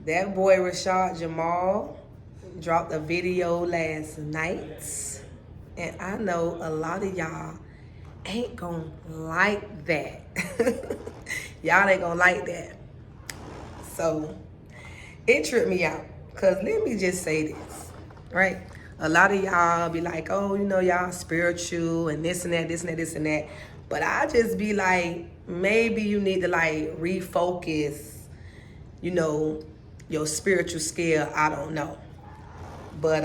That boy Rashad Jamal dropped a video last night, and I know a lot of y'all ain't gonna like that. Y'all ain't gonna like that. So it tripped me out. Cause let me just say this, right? A lot of y'all be like, oh, y'all spiritual and this and that, this and that, this and that. But I just be like, maybe you need to like refocus, you know, your spiritual scale. I don't know. But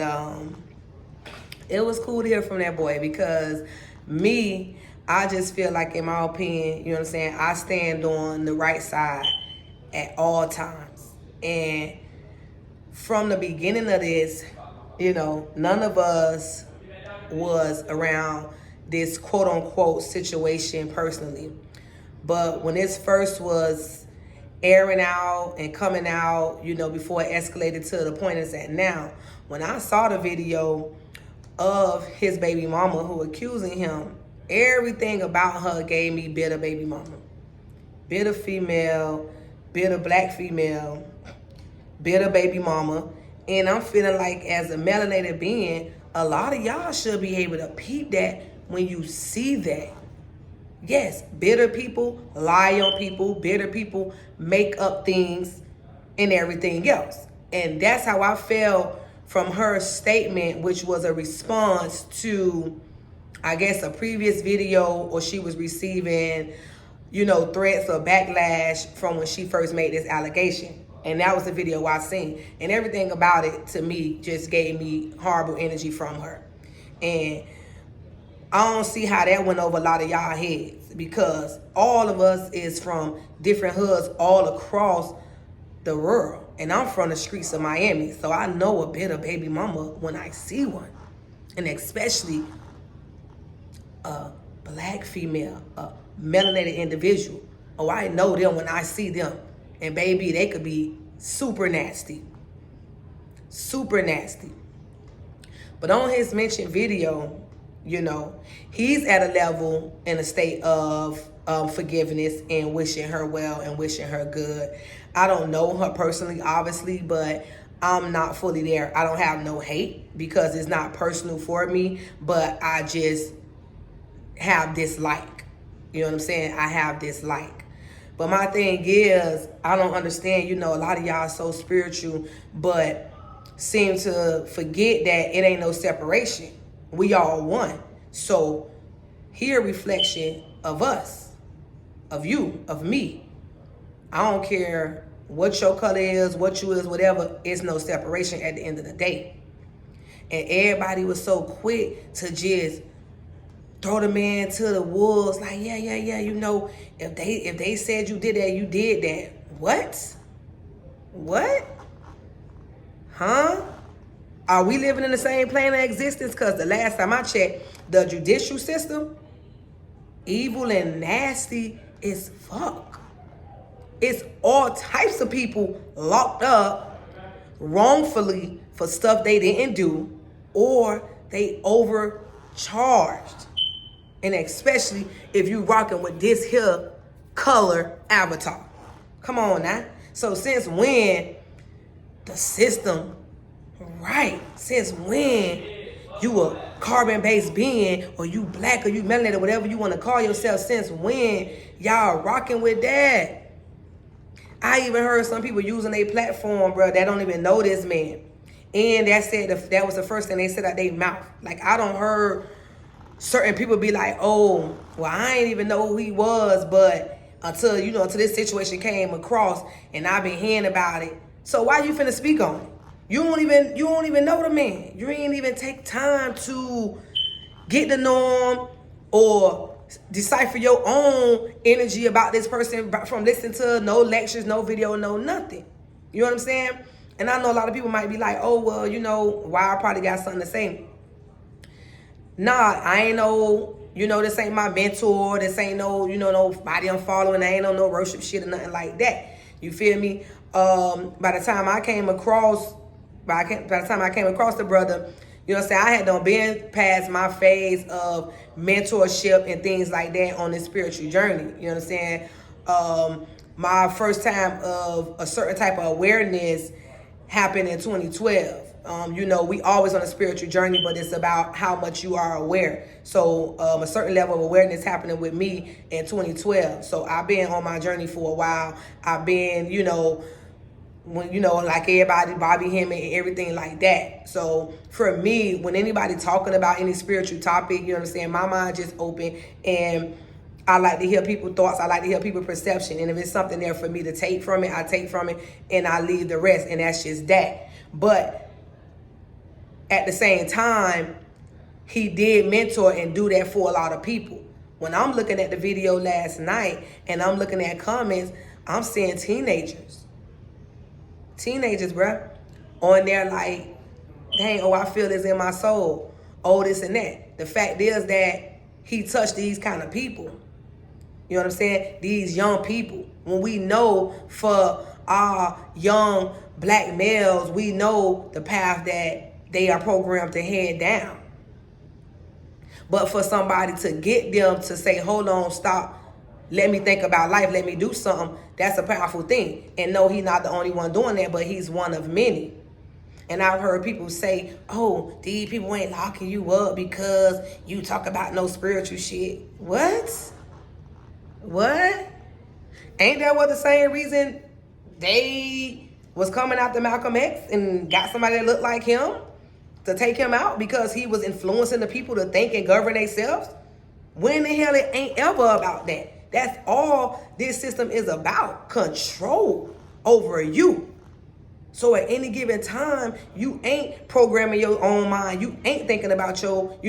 it was cool to hear from that boy because me, I just feel like, in my opinion, you know what I'm saying, I stand on the right side at all times. And from the beginning of this, none of us was around this quote unquote situation personally. But when this first was airing out and coming out, before it escalated to the point it's at now, when I saw the video of his baby mama who accusing him, everything about her gave me bitter baby mama. Bitter female, bitter black female, bitter baby mama. And I'm feeling like, as a melanated being, a lot of y'all should be able to peep that when you see that. Yes, bitter people lie on people. Bitter people make up things and everything else. And that's how I felt from her statement, which was a response to, I guess, a previous video, or she was receiving, threats or backlash from when she first made this allegation. And that was the video I seen. And everything about it, to me, just gave me horrible energy from her. And I don't see how that went over a lot of y'all heads, because all of us is from different hoods all across the world. And I'm from the streets of Miami, so I know a bitter baby mama when I see one. And especially a black female, a melanated individual. Oh, I know them when I see them. And baby, they could be super nasty. Super nasty. But on his mentioned video, he's at a level in a state of forgiveness and wishing her well and wishing her good. I don't know her personally, obviously, but I'm not fully there. I don't have no hate because it's not personal for me, but I just have dislike. You know what I'm saying? I have dislike. But my thing is, I don't understand, a lot of y'all so spiritual, but seem to forget that it ain't no separation. We all one. So here, reflection of us, of you, of me. I don't care what your color is, what you is, whatever. It's no separation at the end of the day. And everybody was so quick to just throw the man to the wolves, like, yeah, if they said you did that, you did that. What? Huh? Are we living in the same plane of existence? Because the last time I checked, the judicial system, evil and nasty as fuck. It's all types of people locked up wrongfully for stuff they didn't do, or they overcharged. And especially if you rocking with this here color avatar. Come on now. So since when the system, right, since when you a carbon-based being, or you black, or you melanated, whatever you want to call yourself, since when y'all rocking with that? I even heard some people using a platform, bro, that don't even know this man. And that was the first thing they said out their mouth. Like, I don't heard certain people be like, oh, well, I ain't even know who he was, but until this situation came across and I've been hearing about it. So why you finna speak on it? You don't even know the man. You ain't even take time to get to know him or decipher your own energy about this person from listening to no lectures, no video, no nothing. You know what I'm saying? And I know a lot of people might be like, oh, well, why I probably got something to say. Nah, I ain't no, this ain't my mentor. This ain't no, nobody I'm following. I ain't on no worship shit or nothing like that. You feel me? By the time I came across the brother, I had done been past my phase of mentorship and things like that on this spiritual journey. You know what I'm saying? My first time of a certain type of awareness happened in 2012. We always on a spiritual journey, but it's about how much you are aware. So a certain level of awareness happening with me in 2012. So I've been on my journey for a while. I've been, like everybody, Bobby Hemmett and everything like that. So for me, when anybody talking about any spiritual topic, you understand, my mind just open, and I like to hear people's thoughts. I like to hear people's perception. And if it's something there for me to take from it, I take from it and I leave the rest. And that's just that. But at the same time, he did mentor and do that for a lot of people. When I'm looking at the video last night and I'm looking at comments, I'm seeing teenagers, bruh, on there like, dang, I feel this in my soul. Oh, this and that. The fact is that he touched these kind of people. You know what I'm saying? These young people. When we know for our young black males, we know the path that they are programmed to head down. But for somebody to get them to say, hold on, stop, let me think about life, let me do something, that's a powerful thing. And no, he's not the only one doing that, but he's one of many. And I've heard people say, oh, these people ain't locking you up because you talk about no spiritual shit. What? Ain't that what the same reason they was coming after Malcolm X and got somebody that looked like him to take him out because he was influencing the people to think and govern themselves? When the hell it ain't ever about that? That's all this system is about, control over you. So at any given time, you ain't programming your own mind. You ain't thinking about govern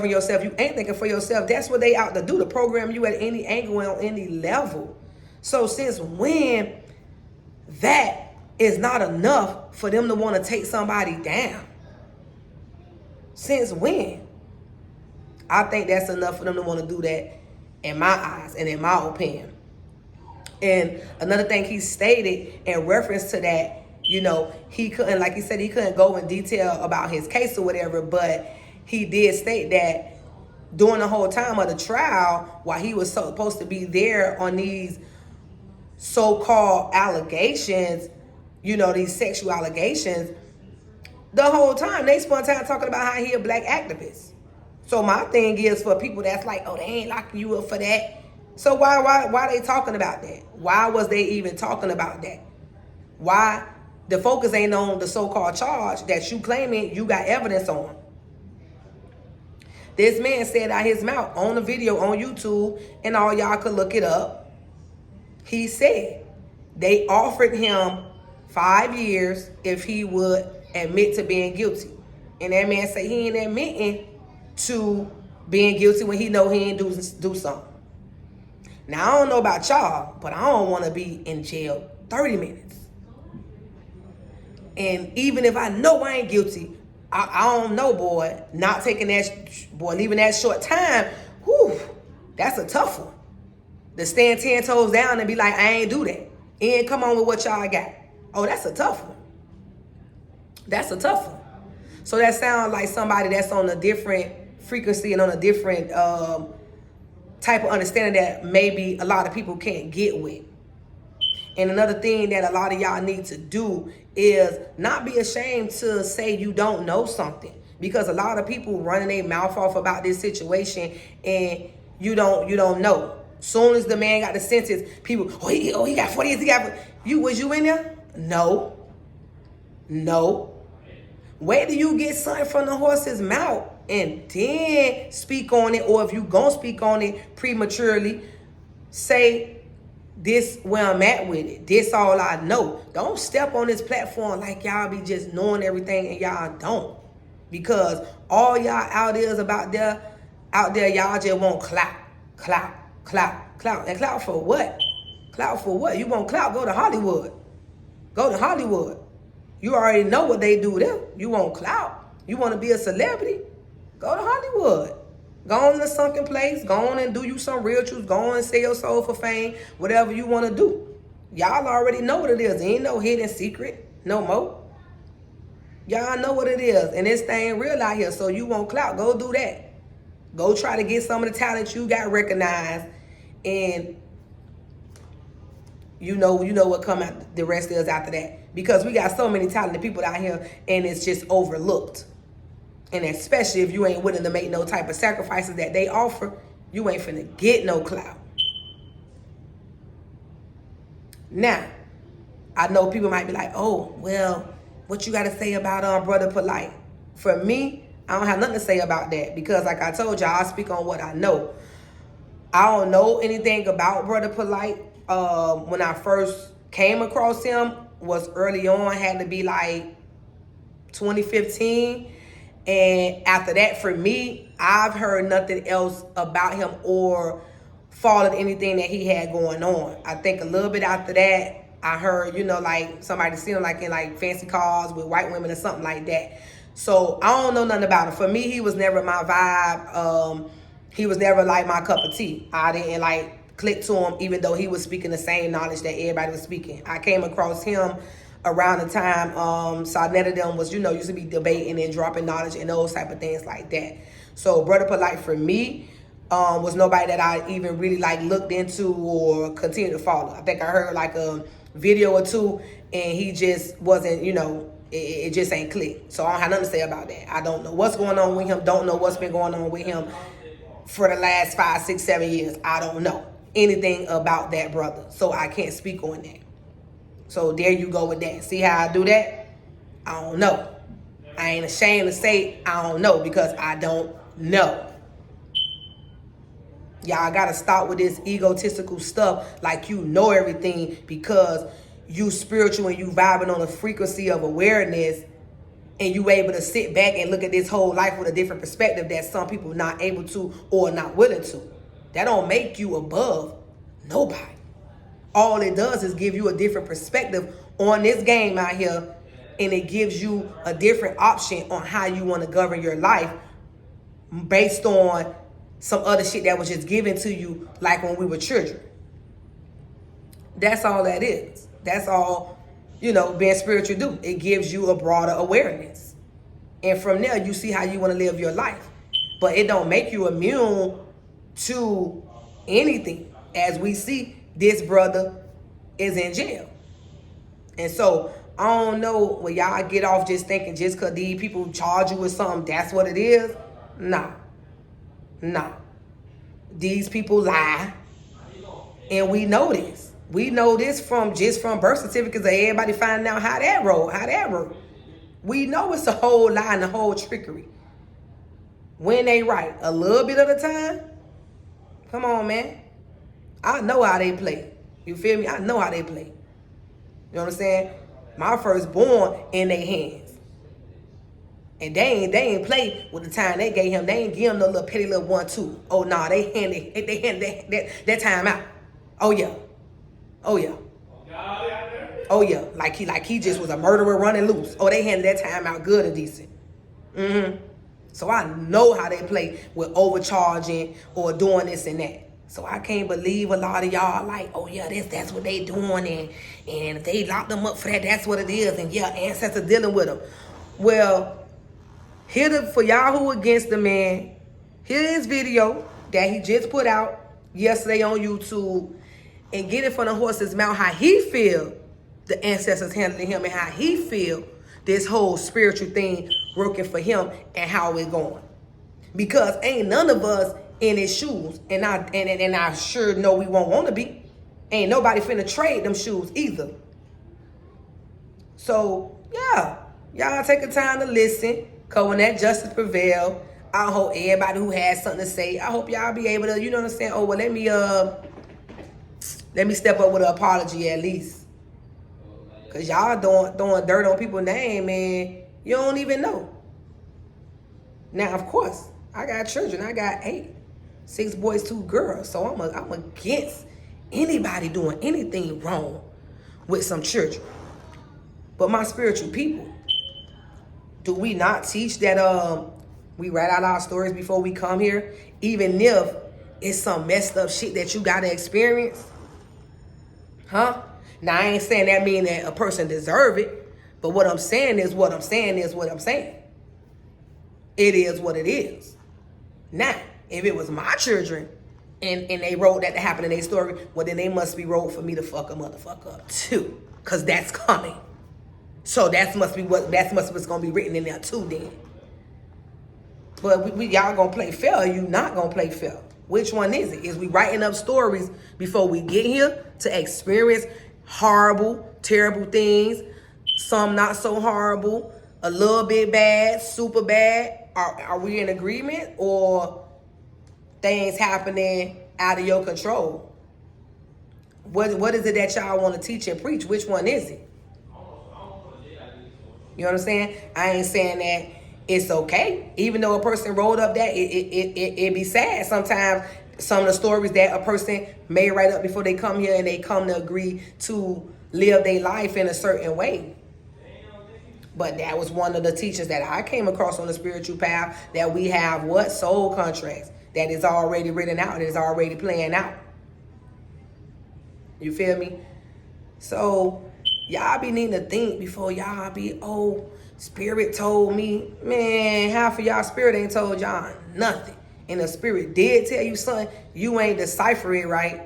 yourself. You ain't thinking for yourself. That's what they out to do, to program you at any angle and on any level. So since when that is not enough for them to want to take somebody down? Since when? I think that's enough for them to want to do that in my eyes and in my opinion. And another thing he stated in reference to that, he couldn't, like he said, he couldn't go in detail about his case or whatever, but he did state that during the whole time of the trial, while he was supposed to be there on these so-called allegations, these sexual allegations, the whole time they spent time talking about how he a black activist. So my thing is, for people that's like, oh, they ain't locking you up for that. So why they talking about that? Why was they even talking about that? Why the focus ain't on the so-called charge that you claiming you got evidence on? This man said out his mouth on the video on YouTube, and all y'all could look it up. He said they offered him 5 years if he would admit to being guilty. And that man say he ain't admitting to being guilty when he know he ain't do something. Now, I don't know about y'all, but I don't want to be in jail 30 minutes. And even if I know I ain't guilty, I don't know, boy, not taking leaving that short time, that's a tough one. To stand 10 toes down and be like, I ain't do that. And come on with what y'all got. Oh, that's a tough one. So that sounds like somebody that's on a different frequency and on a different type of understanding that maybe a lot of people can't get with. And another thing that a lot of y'all need to do is not be ashamed to say you don't know something, because a lot of people running their mouth off about this situation and you don't know. Soon as the man got the sentence, people, he got 40 years. Was you in there? No. Wait till you get something from the horse's mouth and then speak on it. Or if you gonna speak on it prematurely, say, this where I'm at with it. This all I know. Don't step on this platform like y'all be just knowing everything and y'all don't. Because all y'all out there is out there, y'all just want clout. And clout for what? You want clout? Go to Hollywood. You already know what they do there. You want clout? You want to be a celebrity? Go to Hollywood. Go on in a sunken place. Go on and do you some real truth. Go on and sell your soul for fame. Whatever you want to do. Y'all already know what it is. There ain't no hidden secret no more. Y'all know what it is. And this thing real out here. So you want clout, go do that. Go try to get some of the talent you got recognized. And, you know what come out the rest is after that. Because we got so many talented people out here and it's just overlooked. And especially if you ain't willing to make no type of sacrifices that they offer, you ain't finna get no clout. Now, I know people might be like, oh, well, what you got to say about Brother Polight? For me, I don't have nothing to say about that because like I told y'all, I speak on what I know. I don't know anything about Brother Polight. When I first came across him was early on, had to be like 2015. And after that, for me, I've heard nothing else about him or followed anything that he had going on. I think a little bit after that, I heard, like somebody seen him like in like fancy cars with white women or something like that. So I don't know nothing about him. For me, he was never my vibe. He was never like my cup of tea. I didn't like click to him, even though he was speaking the same knowledge that everybody was speaking. I came across him around the time Sarnetta them was, used to be debating and dropping knowledge and those type of things like that. So Brother Polight for me was nobody that I even really like looked into or continued to follow. I think I heard like a video or two and he just wasn't, it just ain't clicked. So I don't have nothing to say about that. I don't know what's going on with him. Don't know what's been going on with him for the last 5, 6, 7 years. I don't know anything about that brother. So I can't speak on that. So there you go with that. See how I do that? I don't know. I ain't ashamed to say I don't know because I don't know. Y'all gotta stop with this egotistical stuff like you know everything because you spiritual and you vibing on a frequency of awareness and you able to sit back and look at this whole life with a different perspective that some people not able to or not willing to. That don't make you above nobody. All it does is give you a different perspective on this game out here, and it gives you a different option on how you want to govern your life based on some other shit that was just given to you like when we were children. That's all that is. That's all, being spiritual do. It gives you a broader awareness. And from there, you see how you want to live your life. But it don't make you immune to anything. As we see, this brother is in jail. And so, I don't know when y'all get off just thinking just because these people charge you with something, that's what it is. Nah. These people lie. And we know this. We know this from birth certificates of everybody finding out how that roll. We know it's a whole lie and a whole trickery. When they right, a little bit of the time, come on, man. I know how they play. You feel me? I know how they play. You know what I'm saying? My firstborn in their hands. And they ain't play with the time they gave him. They ain't give him no little petty little 1-2. Oh nah, they handed that time out. Oh yeah. Like he just was a murderer running loose. Oh, they handed that time out good and decent. So I know how they play with overcharging or doing this and that. So I can't believe a lot of y'all like, oh yeah, that's what they doing, and if they lock them up for that, that's what it is, and yeah, ancestors dealing with them. Well, for y'all who against the man, hear his video that he just put out yesterday on YouTube, and get it from the horse's mouth how he feel the ancestors handling him and how he feel this whole spiritual thing working for him and how it's going. Because ain't none of us in his shoes, and I sure know we won't want to be. Ain't nobody finna trade them shoes either. So yeah, y'all take the time to listen. Cause when that justice prevail, I hope everybody who has something to say, I hope y'all be able to, you know what I'm saying? Oh well, let me step up with an apology at least. Cause y'all throwing dirt on people's name, man. You don't even know. Now, of course, I got children. I got 8. 6 boys, 2 girls. So I'm against anybody doing anything wrong with some children. But my spiritual people, do we not teach that we write out our stories before we come here? Even if it's some messed up shit that you gotta experience? Huh? Now I ain't saying that mean that a person deserve it, but what I'm saying is what I'm saying is what I'm saying. It is what it is. Now, if it was my children and they wrote that to happen in their story, well, then they must be wrote for me to fuck a motherfucker up too. Because that's coming. So that must be what's going to be written in there too then. But y'all going to play fair or you not going to play fair? Which one is it? Is we writing up stories before we get here to experience horrible, terrible things, some not so horrible, a little bit bad, super bad? Are we in agreement, or things happening out of your control? What is it that y'all want to teach and preach? Which one is it? You know what I'm saying? I ain't saying that it's okay. Even though a person wrote up that, it be sad sometimes. Some of the stories that a person may write up before they come here and they come to agree to live their life in a certain way. But that was one of the teachings that I came across on the spiritual path, that we have what? Soul contracts. That is already written out. It is already playing out. You feel me? So y'all be needing to think before y'all be, oh, spirit told me. Man, half of y'all spirit ain't told y'all nothing. And the spirit did tell you something, you ain't decipher it right.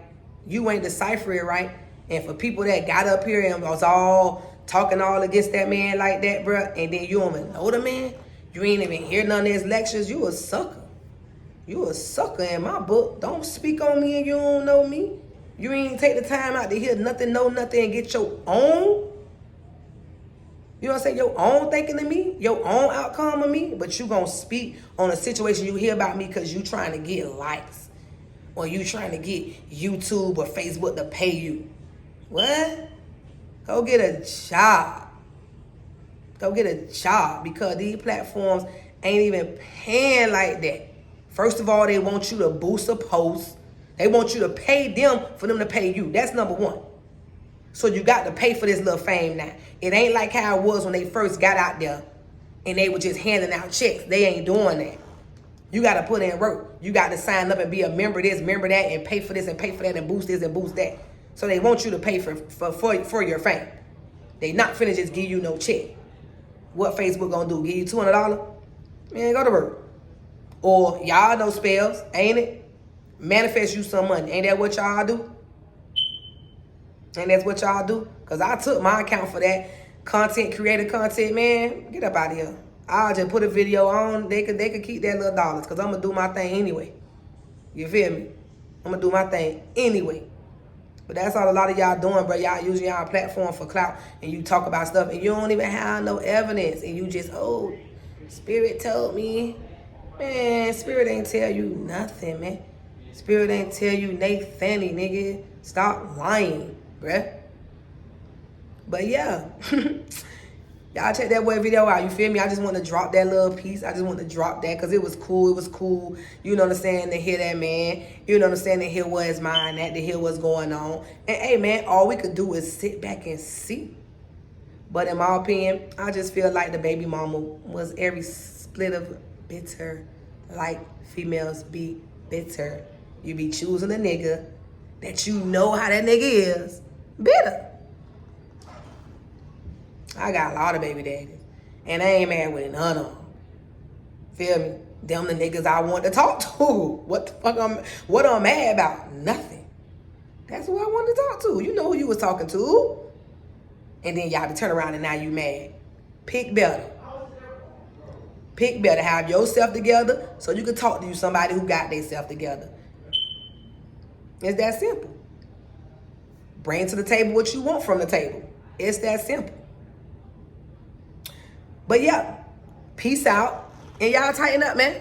You ain't decipher it right. And for people that got up here and was all talking all against that man like that, bruh, and then you don't even know the man, you ain't even hear none of his lectures, you a sucker. You a sucker in my book. Don't speak on me and you don't know me. You ain't take the time out to hear nothing, know nothing, and get your own, you know what I'm saying, your own thinking of me, your own outcome of me, but you gonna speak on a situation you hear about me because you trying to get likes, or you trying to get YouTube or Facebook to pay you. What? Go get a job. Go get a job, because these platforms ain't even paying like that. First of all, they want you to boost a post. They want you to pay them for them to pay you. That's number one. So you got to pay for this little fame now. It ain't like how it was when they first got out there and they were just handing out checks. They ain't doing that. You got to put in work. You got to sign up and be a member of this, member that, and pay for this and pay for that and boost this and boost that. So they want you to pay for your fame. They not finna just give you no check. What Facebook gonna do? Give you $200? Man, go to work. Or y'all know spells, ain't it? Manifest you some money. Ain't that what y'all do? And that's what y'all do? Because I took my account for that. Content, creator content, man. Get up out of here. I'll just put a video on. They could keep that little dollars, because I'm going to do my thing anyway. You feel me? I'm going to do my thing anyway. But that's all a lot of y'all doing, bro. Y'all using y'all platform for clout, and you talk about stuff, and you don't even have no evidence. And you just, oh, Spirit told me. Man, Spirit ain't tell you nothing, man. Spirit ain't tell you Nathani, nigga. Stop lying, bruh. But yeah, y'all check that boy video out. You feel me? I just want to drop that little piece. I just want to drop that because it was cool. It was cool. You know what I'm saying? To hear that man. You know what I'm saying? To hear what his mind at. To hear what's going on. And hey, man, all we could do is sit back and see. But in my opinion, I just feel like the baby mama was every split of bitter. Like females be bitter. You be choosing a nigga that you know how that nigga is. Bitter. I got a lot of baby daddies. And I ain't mad with none of them. Feel me? Them the niggas I want to talk to. What the fuck what I'm mad about? Nothing. That's who I wanted to talk to. You know who you was talking to. And then y'all to turn around and now you mad. Pick better. Pick better. Have yourself together so you can talk to somebody who got themselves together. It's that simple. Bring to the table what you want from the table. It's that simple. But yeah, peace out. And y'all tighten up, man.